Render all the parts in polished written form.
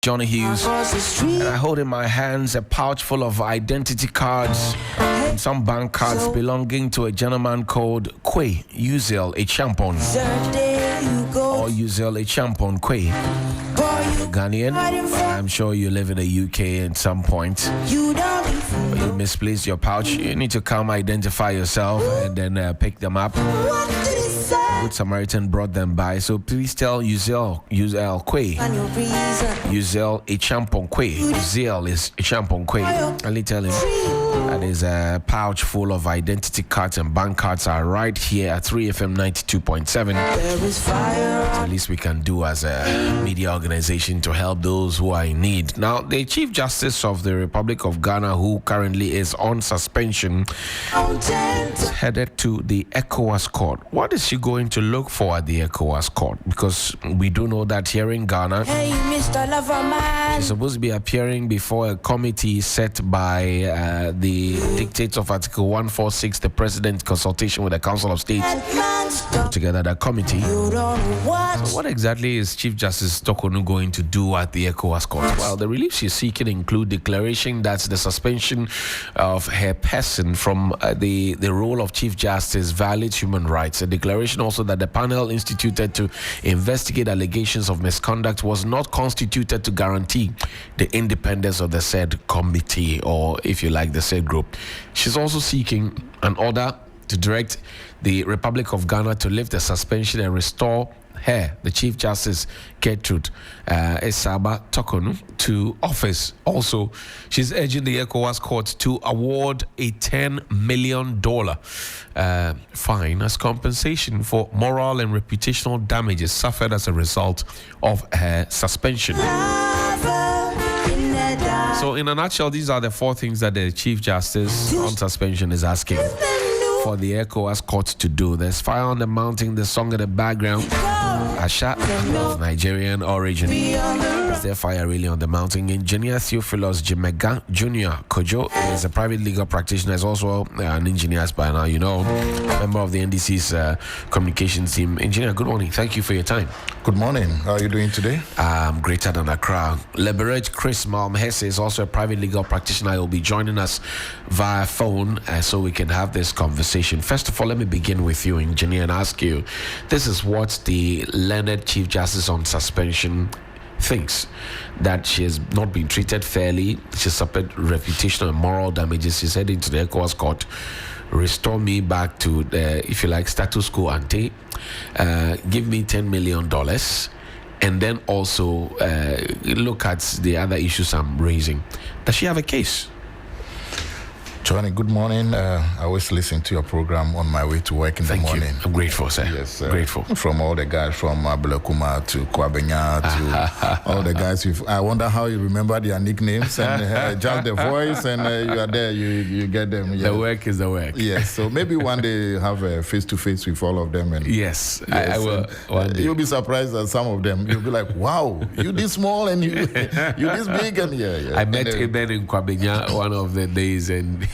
Johnny Hughes, and I hold in my hands a pouch full of identity cards and some bank cards belonging to a gentleman called Kwe Uzel Echampon, or Uzel Echampon Kwe. Ghanaian, I'm sure you live in the UK at some point. When you misplaced your pouch, you need to come identify yourself and then pick them up. Good Samaritan brought them by, so please tell Uzel Kwe. Uzel Echampon Kwe. Uzel is Echampon Kwe. Only tell him that his pouch full of identity cards and bank cards are right here at 3FM 92.7. At least we can do as a media organization to help those who are in need. Now, the Chief Justice of the Republic of Ghana, who currently is on suspension, is headed to the ECOWAS court. What is she going to look for at the ECOWAS court? Because we do know that here in Ghana, she's supposed to be appearing before a committee set by the dictates of Article 146, the President, consultation with the Council of State, put together that committee. So what exactly is Chief Justice Tokonu going to do at the ECOWAS court? Well, the relief she's seeking include declaration that the suspension of her person from the role of Chief Justice violates human rights. A declaration also that the panel instituted to investigate allegations of misconduct was not constituted to guarantee the independence of the said committee, or if you like, the said group. She's also seeking an order to direct the Republic of Ghana to lift the suspension and restore her, the Chief Justice Gertrude Esaba Tokonu, to office. Also, she's urging the ECOWAS court to award a $10 million fine as compensation for moral and reputational damages suffered as a result of her suspension. So, in a nutshell, these are the four things that the Chief Justice on suspension is asking for the ECOWAS court to do. There's fire on the mountain, the song in the background, Asha, of Nigerian origin. Is there fire really on the mountain? Engineer Theophilus Jimega Jr. Kojo is a private legal practitioner. Is also an engineer by now, you know, member of the NDC's communications team. Engineer, good morning. Thank you for your time. Good morning. How are you doing today? I'm greater than Accra. Liberate Chris Malmhese is also a private legal practitioner. He will be joining us via phone so we can have this conversation. First of all, let me begin with you, Engineer, and ask you, this is what the learned Chief Justice on suspension thinks, that she has not been treated fairly. She suffered reputational and moral damages. She's heading to the ECOWAS court. Restore me back to the, if you like, status quo ante. Give me $10 million. And then also look at the other issues I'm raising. Does she have a case? Johnny, good morning. I always listen to your program on my way to work in the morning. Thank you. I'm grateful, sir. Yes, grateful. From all the guys from Blakuma to Kwabenya to all the guys. I wonder how you remember their nicknames and just the voice, and you are there, you get them. Yeah. The work is the work. Yes, so maybe one day have a face-to-face with all of them. And yes, I will. One day. You'll be surprised at some of them. You'll be like, wow, you this small and you this big. And yeah. I met Eben in Kwabenya one of the days, and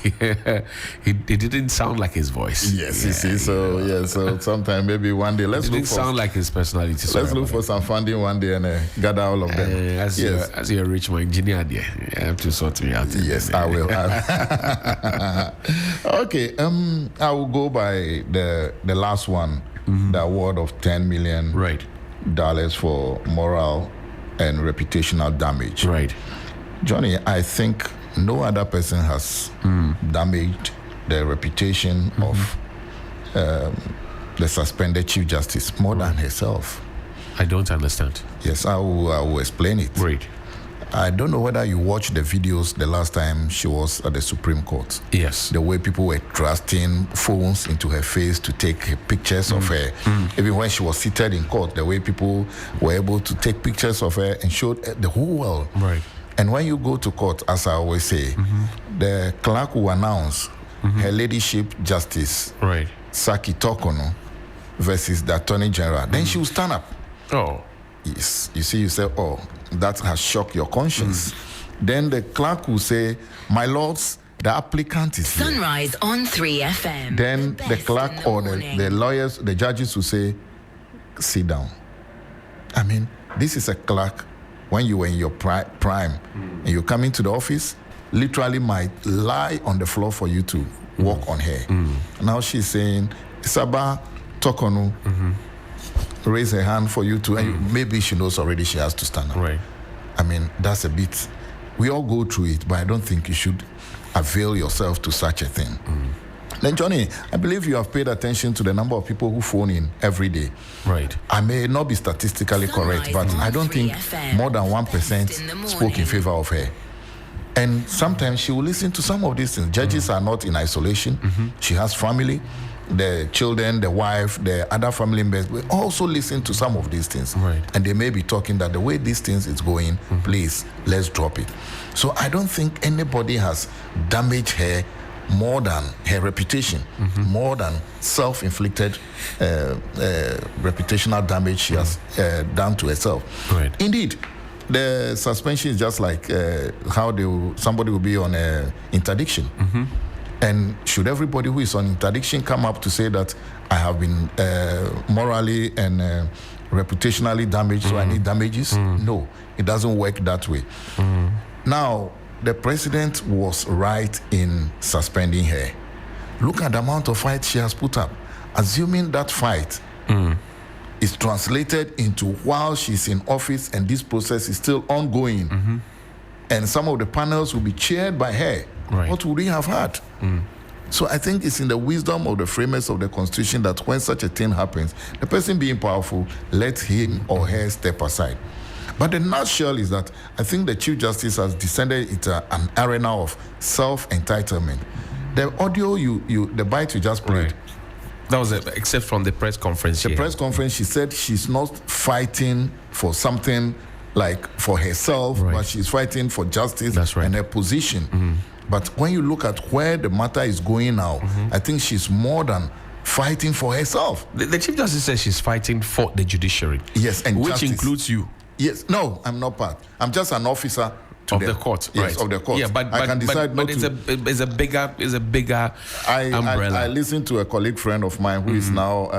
he didn't sound like his voice. Yes, you see. So sometime maybe one day let's look for. Sound like his personality. Let's look for some funding one day and gather all of them. As you're a rich engineer, there, you have to sort me out. Yes, I will. Okay. I will go by the last one, the award of $10 million for moral and reputational damage. Right. Johnny, I think no other person has damaged the reputation of the suspended Chief Justice more than herself. I don't understand. Yes, I will explain it. Great. I don't know whether you watched the videos the last time she was at the Supreme Court. Yes. The way people were thrusting phones into her face to take pictures of her. Even when she was seated in court, the way people were able to take pictures of her and showed the whole world. Right. And when you go to court, as I always say, the clerk will announce Her Ladyship Justice Saki Tokono versus the Attorney General. Then she will stand up. Oh. Yes. You see, you say, oh, that has shocked your conscience. Then the clerk will say, my lords, the applicant is here. Sunrise on 3FM. Then the clerk or the lawyers, the judges will say, sit down. I mean, this is a clerk when you were in your prime, and you come into the office, literally might lie on the floor for you to walk on her. Now she's saying, Saba Tokonu, raise her hand for you to, and maybe she knows already she has to stand up. Right. I mean, that's a bit, we all go through it, but I don't think you should avail yourself to such a thing. Then, Johnny, I believe you have paid attention to the number of people who phone in every day. Right. I may not be statistically correct, but I don't think more than 1% spoke in favor of her. And sometimes she will listen to some of these things. Judges are not in isolation. She has family, the children, the wife, the other family members will also listen to some of these things. Right. And they may be talking that the way these things is going, please, let's drop it. So I don't think anybody has damaged her more than her reputation, more than self-inflicted reputational damage she has done to herself. Right. Indeed, the suspension is just like how somebody will be on interdiction. And should everybody who is on interdiction come up to say that I have been morally and reputationally damaged, so I need damages? No, it doesn't work that way. Now, the president was right in suspending her. Look at the amount of fight she has put up. Assuming that fight is translated into while she's in office and this process is still ongoing, and some of the panels will be chaired by her, what would we have had? So I think it's in the wisdom of the framers of the Constitution that when such a thing happens, the person being powerful, let him or her step aside. But the nutshell is that I think the Chief Justice has descended into an arena of self-entitlement. The audio, the bite you just played. That was except from the press conference. The press conference, she said she's not fighting for something like for herself, but she's fighting for justice and her position. But when you look at where the matter is going now, I think she's more than fighting for herself. The Chief Justice says she's fighting for the judiciary. Yes, and which justice includes you. Yes, no, I'm not part. I'm just an officer of the court. Yes, of the court. Yeah, but I can decide not it's to. It's a bigger umbrella. I listened to a colleague friend of mine who is now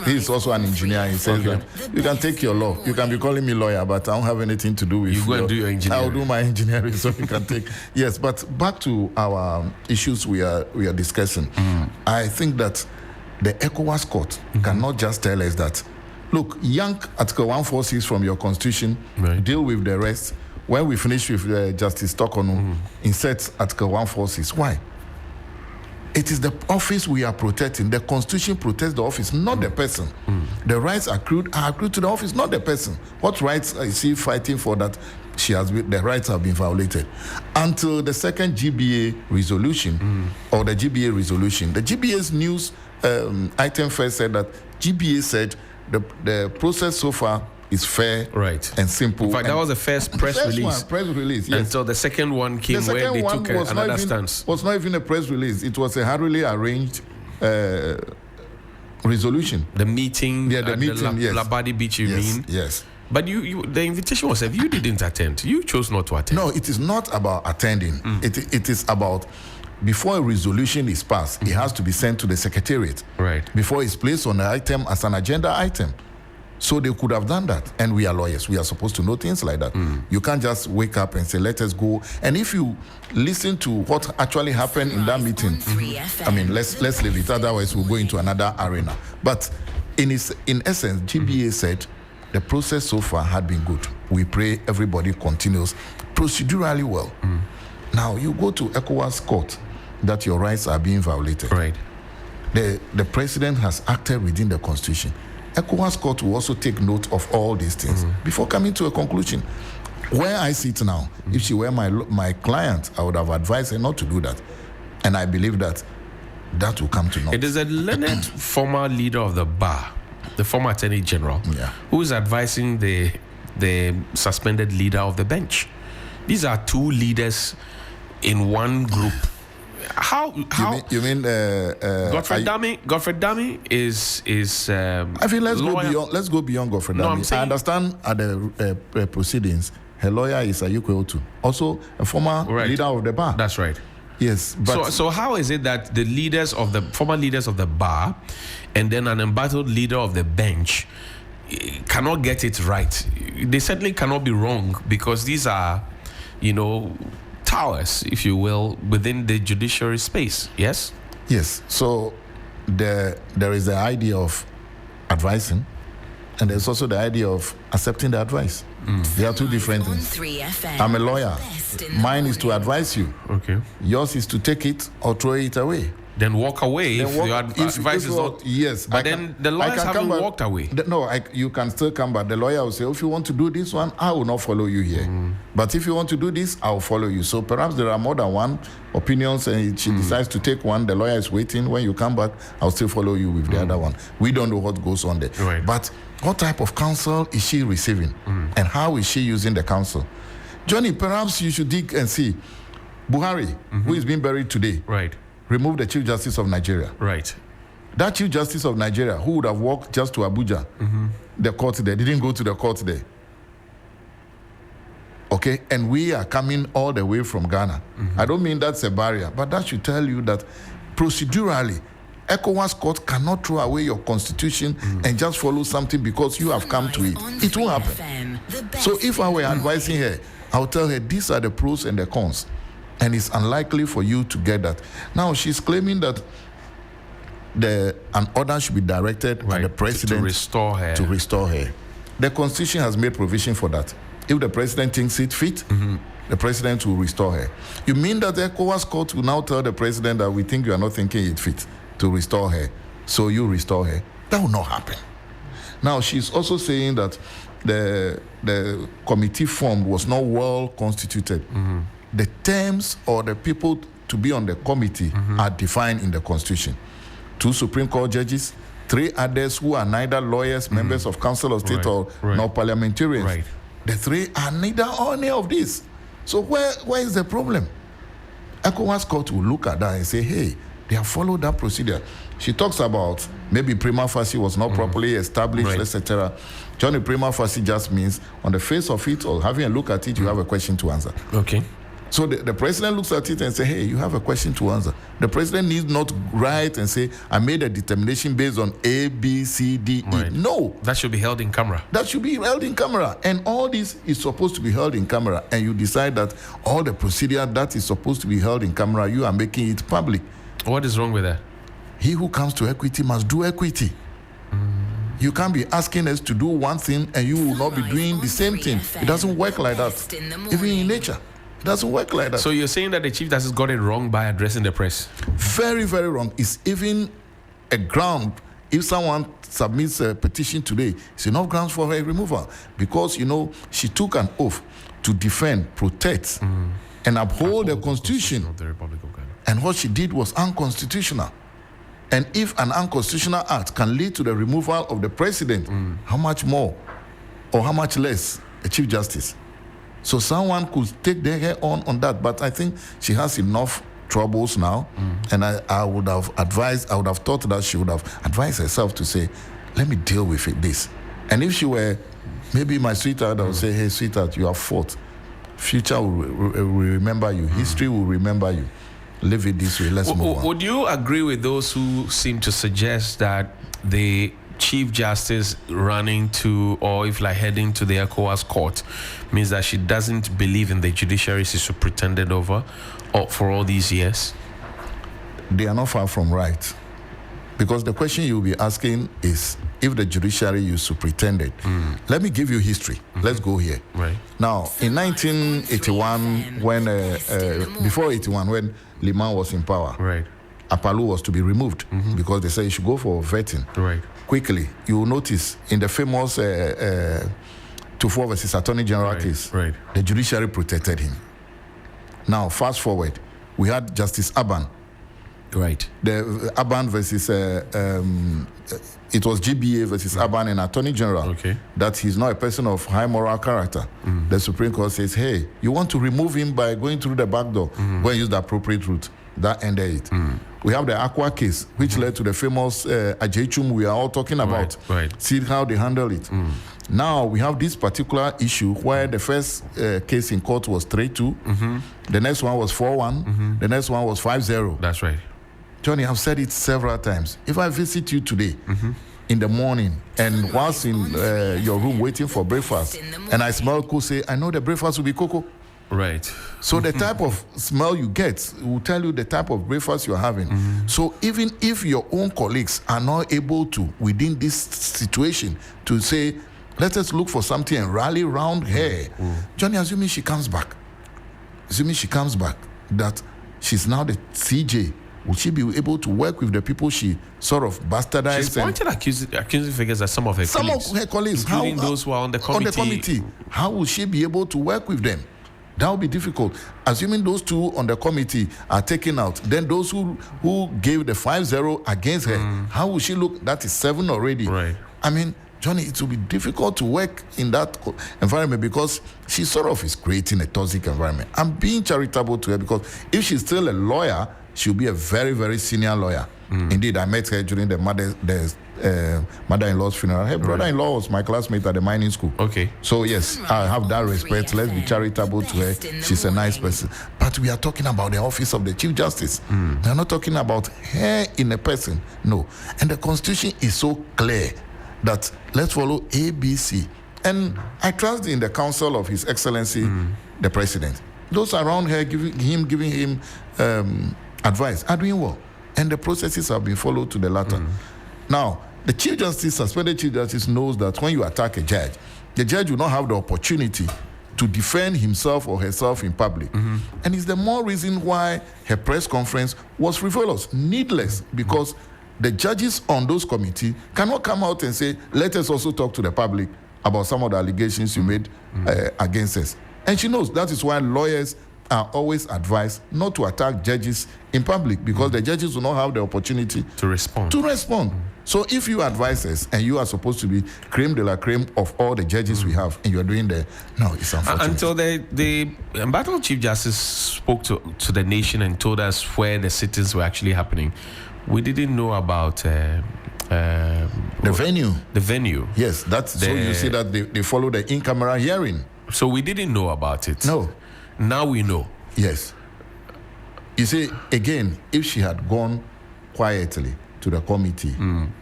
he's also an engineer. He says that you can take your law. You can be calling me lawyer, but I don't have anything to do with you. Go and do your engineering. I'll do my engineering, so you can take. Yes, but back to our issues we are discussing. I think that the ECOWAS court cannot just tell us that, look, yank Article 146 from your constitution, deal with the rest. When we finish with Justice Tokonu, insert Article 146. Why? It is the office we are protecting. The Constitution protects the office, not the person. The rights accrued to the office, not the person. What rights is she fighting for that the rights have been violated? Until the second GBA resolution, or the GBA resolution. The GBA's news item first said that GBA said the process so far is fair and simple. In fact, that was the first press release. Press release, yes. Until the second one came where they took another stance. It was not even a press release. It was a hurriedly arranged resolution. The meeting, the meeting, yes. Labadi Beach, you mean? Yes. But the invitation was if you didn't attend. You chose not to attend. No, it is not about attending. It is about, before a resolution is passed, it has to be sent to the Secretariat. Before it's placed on the item as an agenda item. So they could have done that. And we are lawyers. We are supposed to know things like that. You can't just wake up and say, let us go. And if you listen to what actually happened in that meeting, I mean, let's leave it. Otherwise, we'll go into another arena. But in essence, GBA said the process so far had been good. We pray everybody continues procedurally well. Now, you go to ECOWAS court that your rights are being violated. The president has acted within the Constitution. ECOWAS court will also take note of all these things before coming to a conclusion. Where I sit now, if she were my client, I would have advised her not to do that. And I believe that will come to naught. It is a learned former leader of the bar, the former attorney general, who is advising the suspended leader of the bench. These are two leaders in one group. How you mean Godfred Dami is I think let's go beyond Godfred Dami. I understand at the proceedings her lawyer is Ayukwe Otu, also a former leader of the bar. That's right. Yes, but so how is it that the former leaders of the bar and then an embattled leader of the bench, cannot get it right. They certainly cannot be wrong, because these are, towers, if you will, within the judiciary space. Yes? Yes. So there is the idea of advising, and there's also the idea of accepting the advice. They are two different things. I'm a lawyer. Mine is to advise you. Okay. Yours is to take it or throw it away. Then walk away if your advice is not. Yes. But then the lawyers haven't walked away. You can still come back. The lawyer will say, if you want to do this one, I will not follow you here. But if you want to do this, I will follow you. So perhaps there are more than one opinions, and she decides to take one. The lawyer is waiting. When you come back, I'll still follow you with the other one. We don't know what goes on there. Right. But what type of counsel is she receiving? And how is she using the counsel? Johnny, perhaps you should dig and see. Buhari, who is being buried today, right, remove the Chief Justice of Nigeria. Right. That Chief Justice of Nigeria, who would have walked just to Abuja, the court there, didn't go to the court there. Okay? And we are coming all the way from Ghana. I don't mean that's a barrier, but that should tell you that procedurally, ECOWAS court cannot throw away your constitution and just follow something because you have come to it. It won't happen. So if I were advising her, I'll tell her these are the pros and the cons. And it's unlikely for you to get that. Now, she's claiming that an order should be directed at the president to restore her. The Constitution has made provision for that. If the president thinks it fit, the president will restore her. You mean that the ECOWAS court will now tell the president that we think you are not thinking it fit to restore her, so you restore her? That will not happen. Now, she's also saying that the committee formed was not well constituted. The terms or the people to be on the committee are defined in the Constitution. 2 Supreme Court judges, 3 others who are neither lawyers, members of Council of State, nor parliamentarians. Right. The 3 are neither or any of this. So where is the problem? ECOWAS court will look at that and say, hey, they have followed that procedure. She talks about maybe prima facie was not properly established, etc. Johnny, prima facie just means on the face of it or having a look at it, you have a question to answer. Okay. So the president looks at it and says, hey, you have a question to answer. The president needs not write and say, I made a determination based on A, B, C, D, E. Right. No. That should be held in camera. That should be held in camera. And all this is supposed to be held in camera. And you decide that all the procedure that is supposed to be held in camera, you are making it public. What is wrong with that? He who comes to equity must do equity. You can't be asking us to do one thing and you will not be doing the same thing. It doesn't work like that. Even in nature. It doesn't work like that. So you're saying that the Chief Justice got it wrong by addressing the press? Very, very wrong. It's even a ground. If someone submits a petition today, it's enough grounds for her removal. Because, she took an oath to defend, protect, and uphold the Constitution. Of the Republic of Ghana. And what she did was unconstitutional. And if an unconstitutional act can lead to the removal of the president, how much more or how much less a Chief Justice? So someone could take their hair on that, but I think she has enough troubles now, and I would have thought that she would have advised herself to say, let me deal with this. And if she were maybe my sweetheart, I would say, hey, sweetheart, you have fought. Future will remember you. History will remember you. Live it this way. Let's move on. Would you agree with those who seem to suggest that the Chief Justice running to, or if like heading to the ECOWAS court, means that she doesn't believe in the judiciary she pretended over for all these years? They are not far from right. Because the question you'll be asking is, if the judiciary you pretended. Let me give you history. Let's go here. Right. Now, in 1981, when before 81, when Liman was in power, right, Apalu was to be removed because they said he should go for vetting. Right. Quickly, you will notice in the famous Tufo versus Attorney General case, the judiciary protected him. Now, fast forward, we had Justice Aban. Right. The Aban versus it was GBA versus Aban and Attorney General. Okay. That he's not a person of high moral character. The Supreme Court says, hey, you want to remove him by going through the back door. Go and use the appropriate route. That ended it. We have the Aqua case, which led to the famous Ajechum we are all talking about. Right. See how they handle it. Now we have this particular issue where the first case in court was 3-2. The next one was 4-1. The next one was 5-0. That's right. Johnny, I've said it several times. If I visit you today in the morning, and whilst in your room waiting for breakfast, and I smell cocoa, say, I know the breakfast will be cocoa. Right. So the type of smell you get will tell you the type of breakfast you're having. So even if your own colleagues are not able to, within this situation, to say, let us look for something and rally around her. Johnny, assuming she comes back, that she's now the CJ, will she be able to work with the people she sort of bastardized? She's pointed accusing figures at some of her colleagues. Including those who are on the committee. How will she be able to work with them? That will be difficult. Assuming those two on the committee are taken out, then those who gave the 5-0 against her, how will she look? That is 7 already. Right. I mean, Johnny, it will be difficult to work in that environment because she sort of is creating a toxic environment. I'm being charitable to her because if she's still a lawyer, she'll be a very, very senior lawyer. Indeed, I met her during the mother-in-law's funeral. Her brother-in-law was my classmate at the mining school. Okay. So yes, I have that respect. Let's be charitable to her. She's a nice person. But we are talking about the office of the Chief Justice. We are not talking about her in a person. No. And the Constitution is so clear that let's follow ABC. And I trust in the counsel of His Excellency, the President. Those around her giving him advice are doing well. And the processes have been followed to the latter. Now, the Chief Justice, suspended Chief Justice, knows that when you attack a judge, the judge will not have the opportunity to defend himself or herself in public. And it's the more reason why her press conference was frivolous, needless, because the judges on those committees cannot come out and say, let us also talk to the public about some of the allegations you made against us. And she knows that is why lawyers are always advised not to attack judges in public because the judges will not have the opportunity to respond. So if you advise us and you are supposed to be creme de la creme of all the judges we have and you're doing no, it's unfortunate. Until the embattled Chief Justice spoke to the nation and told us where the sittings were actually happening, we didn't know about the venue. The venue. Yes, so you see that they follow the in-camera hearing. So we didn't know about it. No. Now we know. Yes. You see, again, if she had gone quietly to the committee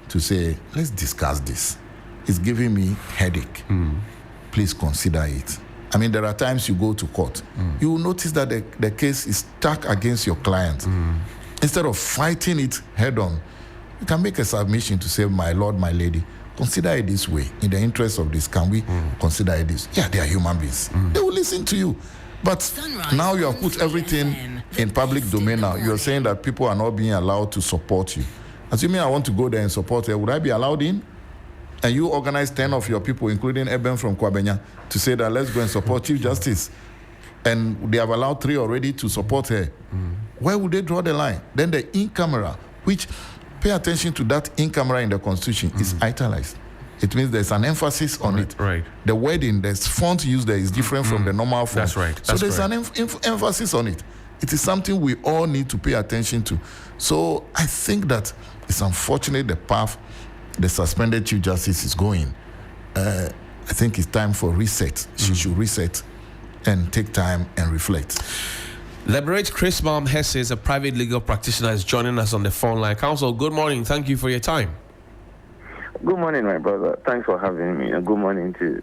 to say, let's discuss this. It's giving me headache. Please consider it. I mean, there are times you go to court. You will notice that the case is stuck against your client. Instead of fighting it head on, you can make a submission to say, my lord, my lady, consider it this way. In the interest of this, can we consider it this? Yeah, they are human beings. They will listen to you. But now you have put everything in public domain now. You're saying that people are not being allowed to support you. Assuming I want to go there and support her, would I be allowed in? And you organize 10 of your people, including Eben from Kwabenya, to say that let's go and support Chief Justice. And they have allowed 3 already to support her. Where would they draw the line? Then the in-camera, which, pay attention to that in-camera in the Constitution, is italized. It means there's an emphasis on it. Right. The wording, the font used there is different from the normal font. That's right. So there's an emphasis on it. It is something we all need to pay attention to. So I think that it's unfortunate the path the suspended Chief Justice is going. I think it's time for reset. She should reset and take time and reflect. Liberate Chris Malm Hesse is a private legal practitioner, is joining us on the phone line. Counsel, good morning. Thank you for your time. Good morning, my brother. Thanks for having me. And good morning to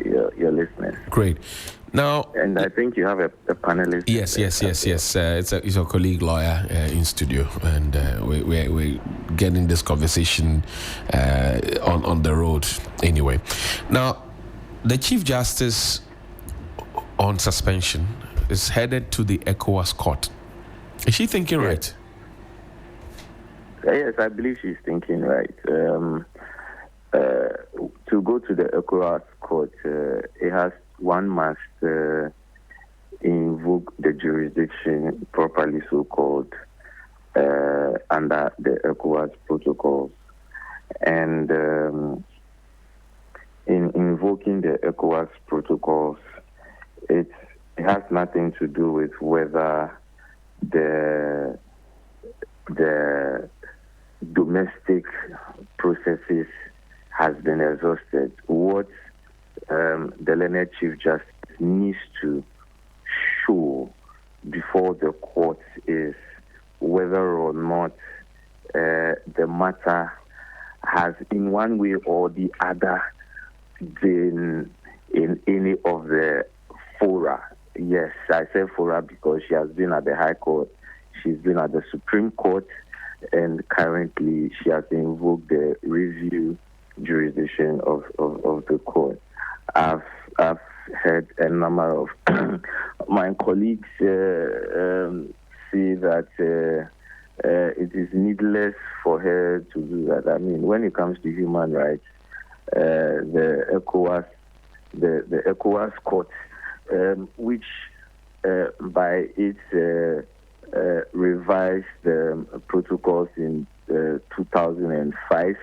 your listeners. Great. Now, and I think you have a panelist. Yes. It's a colleague lawyer in studio, and we're getting this conversation on the road anyway. Now, the Chief Justice on suspension is headed to the ECOWAS court. Is she thinking right? Yes, I believe she's thinking right. To go to the ECOWAS court, one must invoke the jurisdiction properly so-called under the ECOWAS protocols. And in invoking the ECOWAS protocols, it has nothing to do with whether the domestic processes has been exhausted. What the learned Chief Justice needs to show before the court is whether or not the matter has in one way or the other been in any of the fora. Yes, I say fora because she has been at the High Court, she's been at the Supreme Court, and currently she has invoked the review jurisdiction of the court. I've heard a number of my colleagues say that it is needless for her to do that. I mean, when it comes to human rights, the ECOWAS court, which by its revised protocols in 2005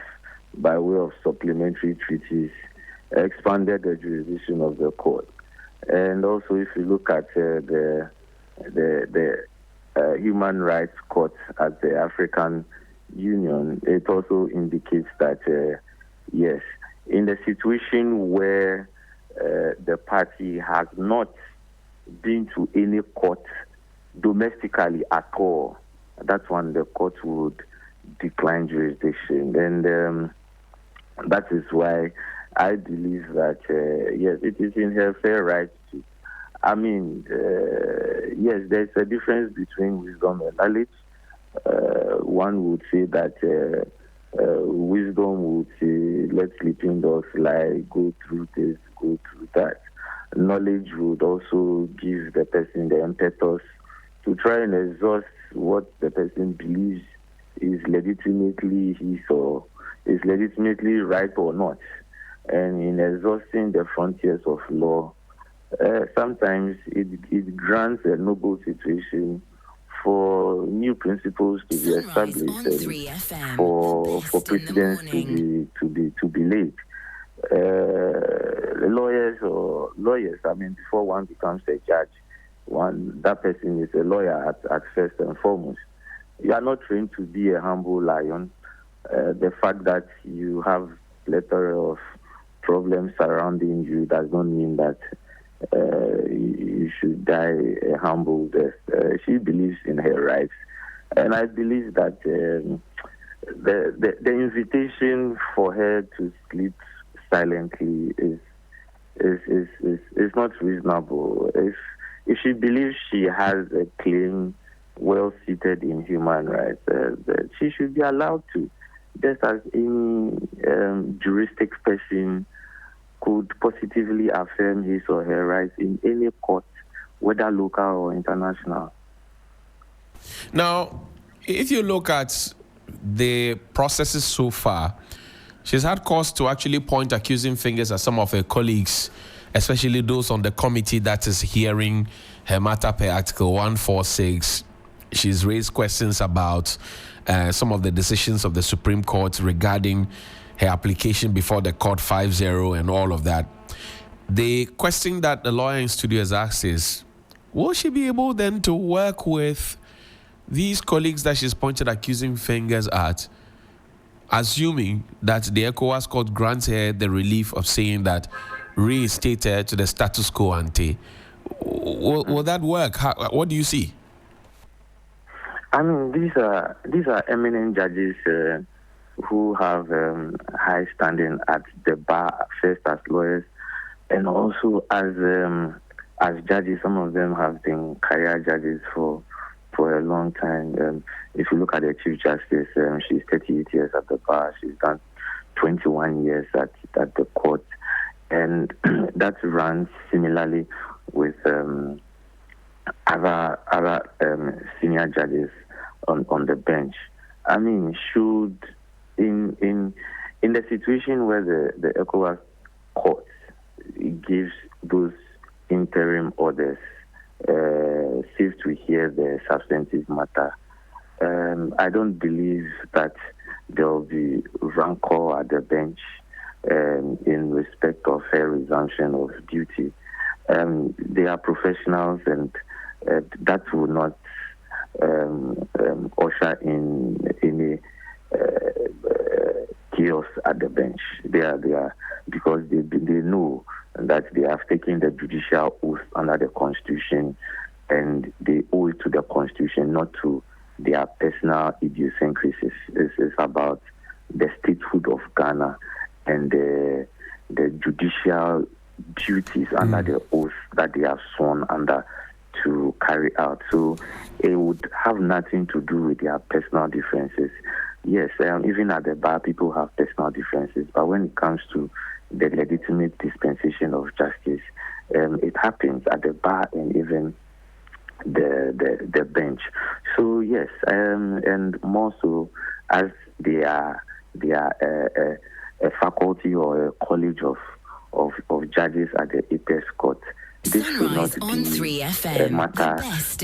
by way of supplementary treaties, expanded the jurisdiction of the court. And also, if you look at the Human Rights Court at the African Union, it also indicates that, yes, in the situation where the party has not been to any court domestically at all, that's when the court would decline jurisdiction. And that is why I believe that, yes, it is in her fair right to. I mean, yes, there's a difference between wisdom and knowledge. One would say that wisdom would say, let sleeping dogs lie, go through this, go through that. Knowledge would also give the person the impetus to try and exhaust what the person believes is legitimately his or is legitimately right or not. And in exhausting the frontiers of law, sometimes it grants a noble situation for new principles to be established and for precedents to be laid. Lawyers, I mean, before one becomes a judge, that person is a lawyer at first and foremost. You are not trained to be a humble lion. The fact that you have plethora of problems surrounding you does not mean that you should die a humble death. She believes in her rights, and I believe that the invitation for her to sleep silently is not reasonable. If she believes she has a claim well seated in human rights, that she should be allowed to, just as any juristic person could positively affirm his or her rights in any court, whether local or international. Now, if you look at the processes so far, she's had cause to actually point accusing fingers at some of her colleagues, especially those on the committee that is hearing her matter per Article 146. She's raised questions about some of the decisions of the Supreme Court regarding her application before the court 5-0 and all of that. The question that the lawyer in studio has asked is, will she be able then to work with these colleagues that she's pointed accusing fingers at, assuming that the ECOWAS court grants her the relief of saying that reinstate her to the status quo ante? Will that work? What do you see? I mean, these are eminent judges who have high standing at the bar, first as lawyers, and also as judges. Some of them have been career judges for a long time. If you look at the Chief Justice, she's 38 years at the bar. She's done 21 years at the court, and that runs similarly with other senior judges on the bench. I mean, should in the situation where the ECOWAS court gives those interim orders, safe to hear the substantive matter, I don't believe that there will be rancor at the bench in respect of her resumption of duty. They are professionals, and that will not usher in any chaos at the bench. They are because they know that they have taken the judicial oath under the Constitution, and they owe it to the Constitution, not to their personal idiosyncrasies. It's about the statehood of Ghana and the judicial duties under the oath that they have sworn under to carry out. So it would have nothing to do with their personal differences. Yes, even at the bar, people have personal differences, but when it comes to the legitimate dispensation of justice, it happens at the bar and even the bench. So yes, and more so as they are a faculty or a college of judges at the Apex Court. This should not be on 3FM, a matter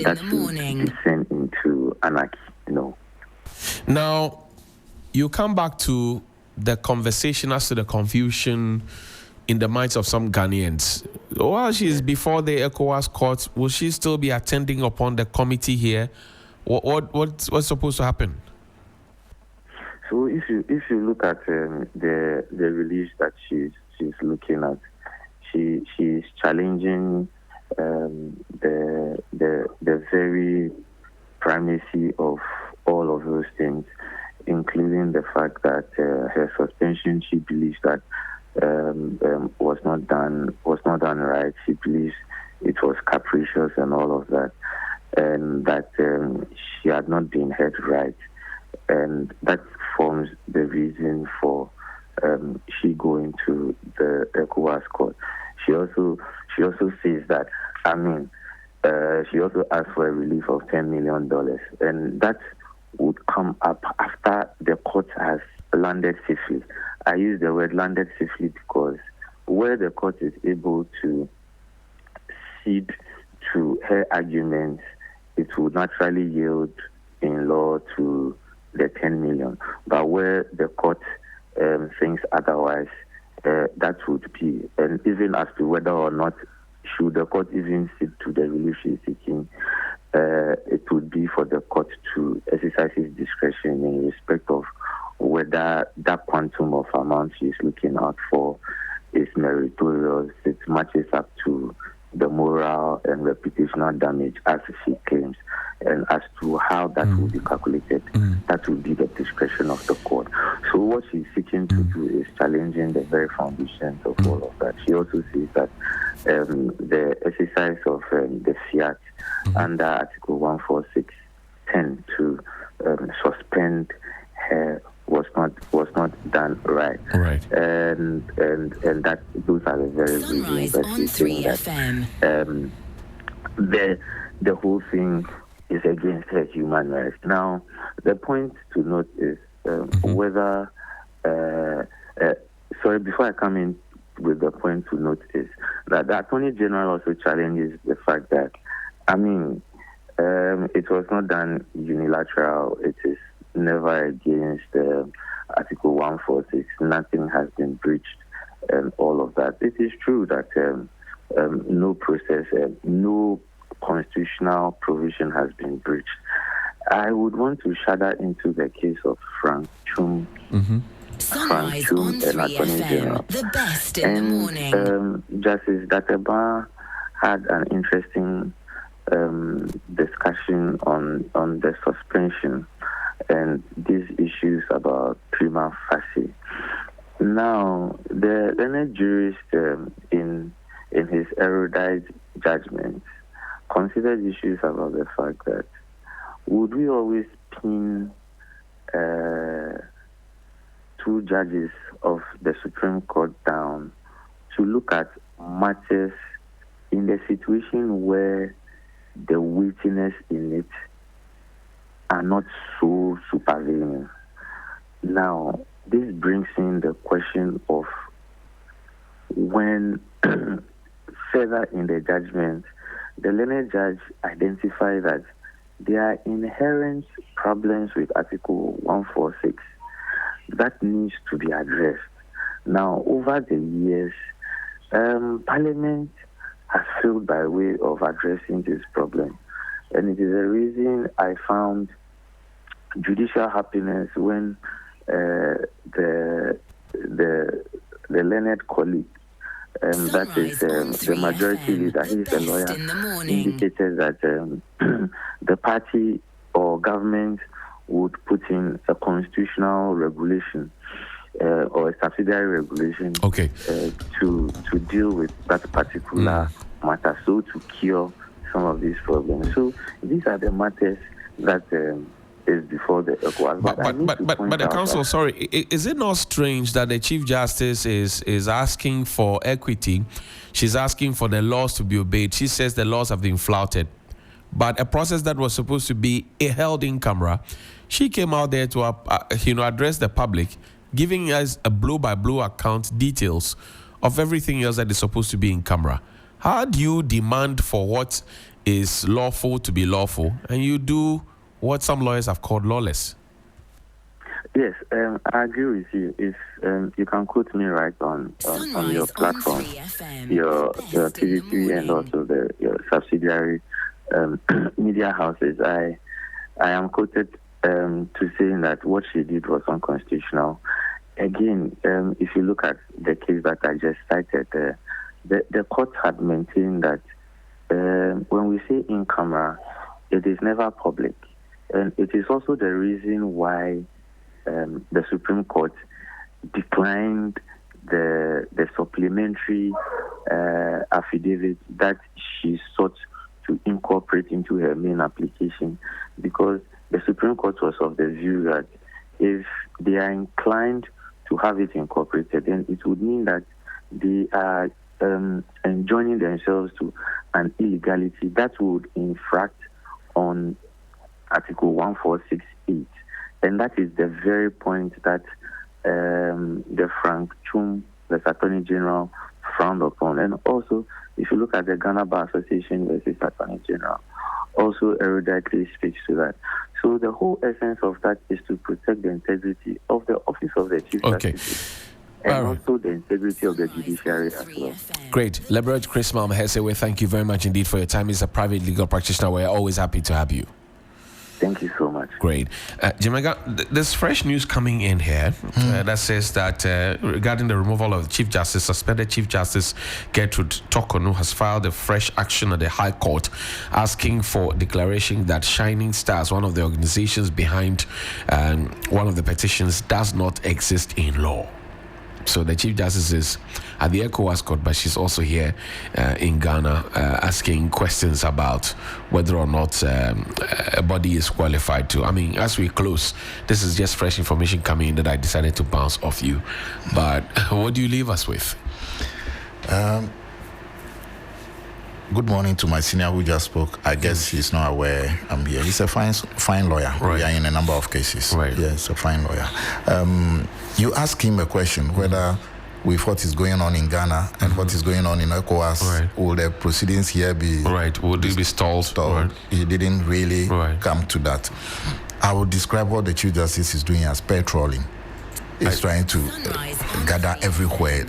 that should descend into anarchy. No. Now, you come back to the conversation as to the confusion in the minds of some Ghanaians. While she is before the ECOWAS court, will she still be attending upon the committee here? What's supposed to happen? So if you look at the release that she's looking at, she's challenging the very primacy of all of those things, including the fact that her suspension, she believes that was not done right. She believes it was capricious and all of that, and that she had not been heard right, and that forms the reason for she going to the ECOWAS court. She also says that, she also asked for a relief of $10 million, and that would come up after the court has landed safely. I use the word landed safely because where the court is able to cede to her arguments, it would naturally yield in law to the 10 million. But where the court thinks otherwise, that would be, and even as to whether or not should the court even cede to the relief she's seeking, it would be for the court to exercise its discretion in respect of whether that quantum of amount she's looking out for is meritorious, it matches up to the moral and reputational damage as she claims, and as to how that will be calculated, that will be the discretion of the court. So what she's seeking to do is challenging the very foundations of all of that. She also says that the exercise of the fiat under Article 146(10) to suspend her was not done right. And that those are the very reasons that we think that the whole thing is against her human rights. Now, the point to note is whether before I come in with the point to note is that the Attorney General also challenges the fact that it was not done unilateral. It is never against Article 146. Nothing has been breached and all of that. It is true that no process, no constitutional provision has been breached. I would want to shudder into the case of Frank Chum. Sunrise on 3FM, the best in the morning. Justice Dateba had an interesting discussion on the suspension and these issues about prima facie. Now, the learned jurist in his erudite judgment considered issues about the fact that would we always pin two judges of the Supreme Court down to look at matters in the situation where the weightiness in it are not so supervening. Now, this brings in the question of when further in the judgment, the learned judge identified that there are inherent problems with Article 146 that needs to be addressed. Now, over the years, Parliament has failed by way of addressing this problem. And it is a reason I found judicial happiness when the learned colleague, that is the majority leader, he's a lawyer, indicated that the party or government would put in a constitutional regulation or a subsidiary regulation to deal with that particular matter, so to cure some of these problems. So these are the matters that is before the ECOWAS. But the council, sorry, is it not strange that the Chief Justice is asking for equity? She's asking for the laws to be obeyed. She says the laws have been flouted. But a process that was supposed to be held in camera, she came out there to address the public, giving us a blow-by-blow account, details of everything else that is supposed to be in camera. How do you demand for what is lawful to be lawful, and you do what some lawyers have called lawless? Yes, I agree with you. If you can quote me right on your platform, your TVC and also your subsidiary media houses, I am quoted to saying that what she did was unconstitutional. Again, if you look at the case that I just cited, the court had maintained that when we say in camera, it is never public. And it is also the reason why the Supreme Court declined the supplementary affidavit that she sought to incorporate into her main application, because the Supreme Court was of the view that if they are inclined to have it incorporated, then it would mean that they are enjoining themselves to an illegality that would infract on Article 1468. And that is the very point that the Frank Chum, the Attorney General, frowned upon. And also, if you look at the Ghana Bar Association versus Attorney General, also eruditely speaks to that. So the whole essence of that is to protect the integrity of the office of the Chief Justice. And also the integrity of the judiciary as well. Great. Leverage Chris Malmahesewe, thank you very much indeed for your time. He's a private legal practitioner. We're always happy to have you. Thank you so much. Great. Jemega, there's fresh news coming in here that says that regarding the removal of the Chief Justice, suspended Chief Justice Gertrude Tokonu has filed a fresh action at the High Court asking for declaration that Shining Stars, one of the organizations behind one of the petitions, does not exist in law. So the Chief Justice is at the ECOWAS court, but she's also here in Ghana asking questions about whether or not a body is qualified to. I mean, as we close, this is just fresh information coming in that I decided to bounce off you. But what do you leave us with? Good morning to my senior who just spoke. I guess he's not aware I'm here. He's a fine lawyer. Right. We are in a number of cases. Right. Yeah, he's a fine lawyer. You ask him a question whether with what is going on in Ghana and what is going on in ECOWAS, will the proceedings here be... Right, will they be stalled? Right. He didn't really come to that. I would describe what the Chief Justice is doing as patrolling. He's trying to gather everywhere.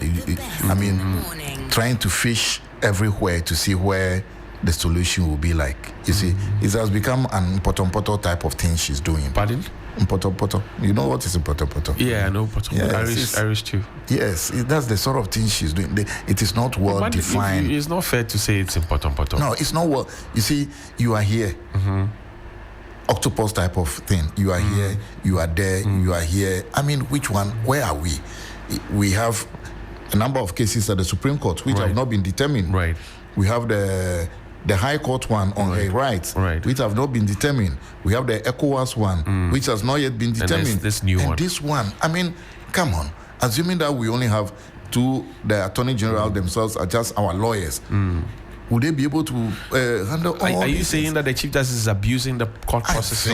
I mean, trying to fish everywhere to see where the solution will be like. You see, it has become an poto type of thing she's doing. Pardon? Poto. You know what is poto? Yeah, I know poto. Yes, Irish too. Yes, that's the sort of thing she's doing. It is not well defined. It's not fair to say it's poto. No, it's not well. You see, you are here. Octopus type of thing. You are here, you are there, you are here. I mean, which one? Where are we? We have a number of cases at the Supreme Court which have not been determined. Right. We have the High Court one on her rights, which have not been determined. We have the ECOWAS one, which has not yet been determined. And this new one. This one, I mean, come on. Assuming that we only have two, the Attorney General themselves are just our lawyers. Would they be able to handle all Are you saying that the Chief Justice is abusing the court process?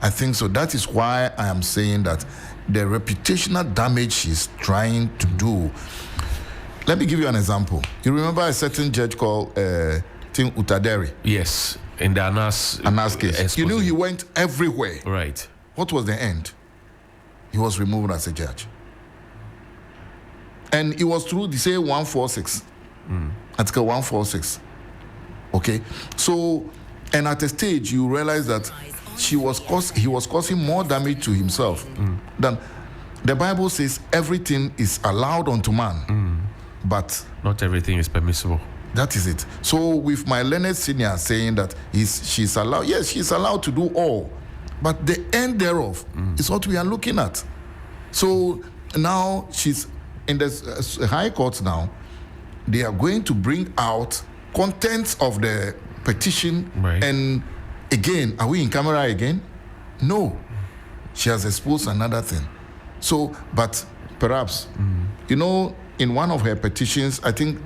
I think so. That is why I am saying that the reputational damage she's trying to do. Let me give you an example. You remember a certain judge called Tim Utaderi? Yes, in the Anas case. You knew he went everywhere. Right. What was the end? He was removed as a judge. And it was through the say 146. Article 146. Okay? So, and at a stage, you realize that he was causing more damage to himself than the Bible says everything is allowed unto man, but not everything is permissible. That is it. So with my learned senior saying that she's allowed, yes, she's allowed to do all, But the end thereof is what we are looking at. So now she's in the High Court now. They are going to bring out contents of the petition. Right. And again, are we in camera again? No. She has exposed another thing. So, but perhaps, in one of her petitions, I think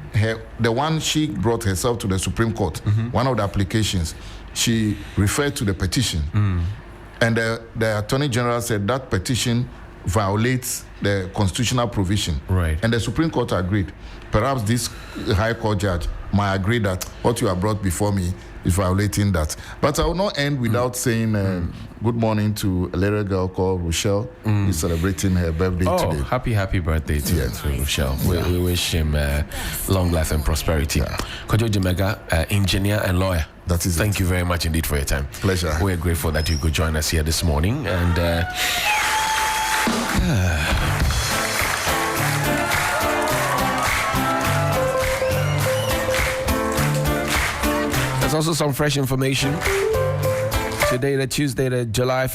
the one she brought herself to the Supreme Court, one of the applications, she referred to the petition. And the Attorney General said that petition violates the constitutional provision. Right. And the Supreme Court agreed. Perhaps this High Court judge might agree that what you have brought before me is violating that. But I will not end without saying good morning to a little girl called Rochelle. Who's celebrating her birthday today. Happy birthday to Rochelle. We wish him long life and prosperity. Kojo Jimega, engineer and lawyer. That is Thank you very much indeed for your time. Pleasure. We're grateful that you could join us here this morning. And there's also some fresh information. Today, Tuesday, July